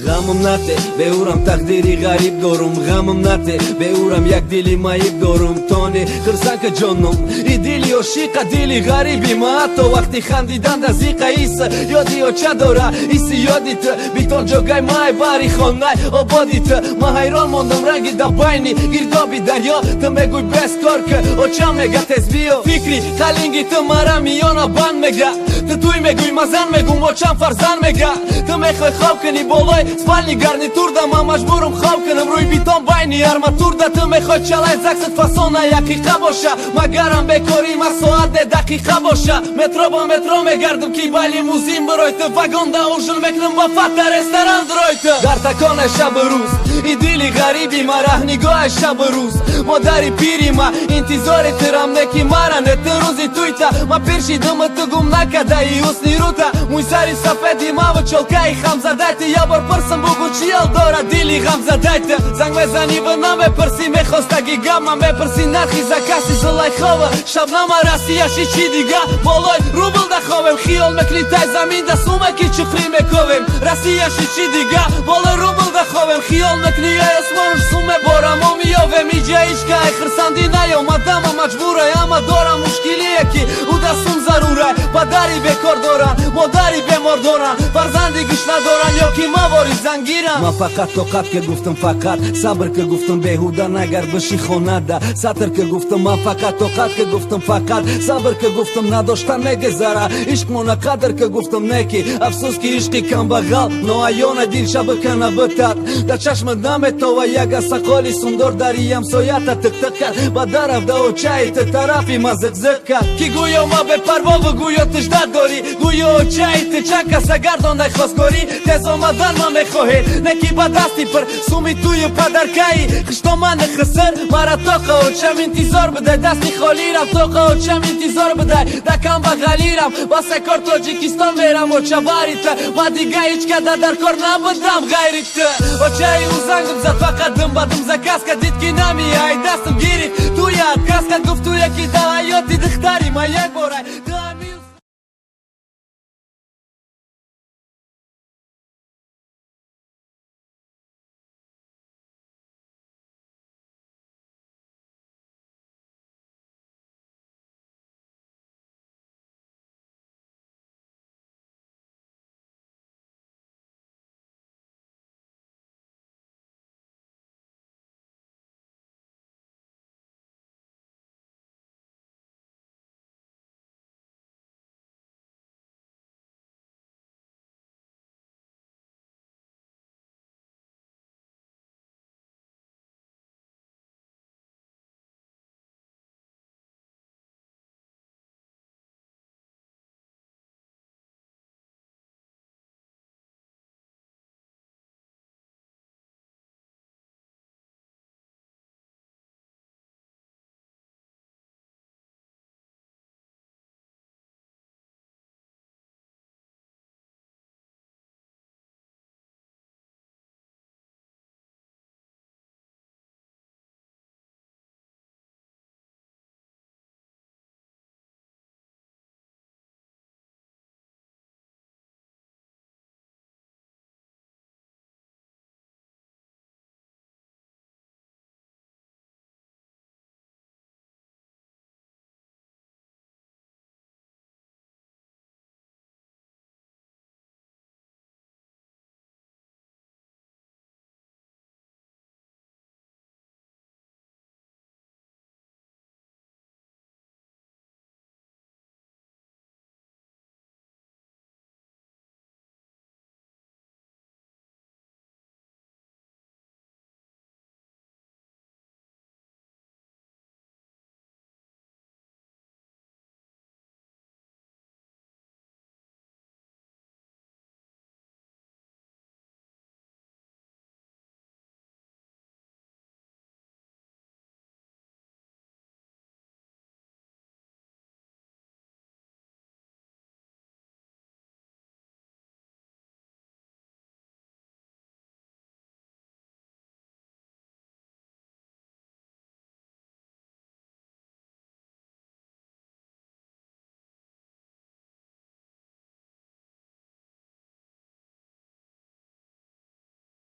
غمم نته به اورم تقدیری غریب دارم غمم نته به اورم یک دلی مایب دارم تانه خرسان که جانم ای دلی عاشق دلی غریبی ما حتی وقتی خندیدن دزیقه ایس یادی و چه داره ایسی یادیت بیتون جاگای مای باری خانه آبادیت ما حیران ماندم رنگی دا باینی گردابی دریا تو میگوی بس کار که او چه میگه تز بیو فکری خلینگی تو مرا میانا بند میگه تو توی میگوی مزن میگم و چند فرزن میگه تو میخوای خواب کنی بالای سپالنی гарнитур да ма маҷбурам хоб кунам рӯи битон байни арматур да ту мехоҳ чалай заксат фасона якиқа боша магарам бекори ма соате дақиқа боша метро ба метро мегардам ки ба лимузин бирои ту вагонда ужин мекунам ба фата ресторан дурои ту дар таконаи шабу рӯз и дили ғариби ма раҳнигоҳи шабу рӯз модари пири ма интизори тирам неки мара не ту рӯзи туйта ма пиршидам ту гум накадаи ҳусни рута мӯй сари сафеди маву чолкаи хамзадати я бор пирсам бугу чиял дора дили ғамзадайта занг мезани ва намепирси мехостаги гама мепирси нархи за каси зулайхова шабнама расияши чӣ дига болой рубл да ховем хиёл мекунӣ тай замин да сума ки чухрӣ мековем расияши чӣ дига болой рубл да ховем хиёл мекунӣ ай осмонш суме борам мо миёвем иҷа ишкаи хирсандӣ наёмадама маҷбурай ама дорам мушкилие ки уда сум зарурай падари бекор доран модари бемор доран фарзанди гӯш надоран ё ки мавори зангирам ма фақат тоқат ки гуфтам фақат сабр ки гуфтам беҳуда нагар биши хонада сатр ки гуфтам ма фақат тоқат ки гуфтам фақат сабр ки гуфтам надоштан мегезара ишқ мона қадр ки гуфтам неки афсӯс ки ишқи камбағал ноаёна дил шаби кана битад дар чашмат наметова як асақоли сундор дари ҳамсоята тиқтиқ кард ба даравда очаи ти тарафи ма зиқзиқ кард ки гӯё ма бепарво ва гӯё тижда дорӣ гӯё очаи ти чанд каса гардондай хостгорӣ тез омадан ма мехоҳед неки ба дасти пир суми тӯю падаркаи хиштомани хиср мара тоқа очам интизор бидай дасти холирам тоқа очам интизор бидай дакам ба ғалирам ба секор тоҷикистон мерам очабари ти ма дига ҳеҷ када дар кор набудам ғайри ти очаи ӯ зангам зад фақат дым ба дым за каска дид ки намиай дастам гирифт туяд каска гуфт ту яки да ҳаёти духтари ма як борай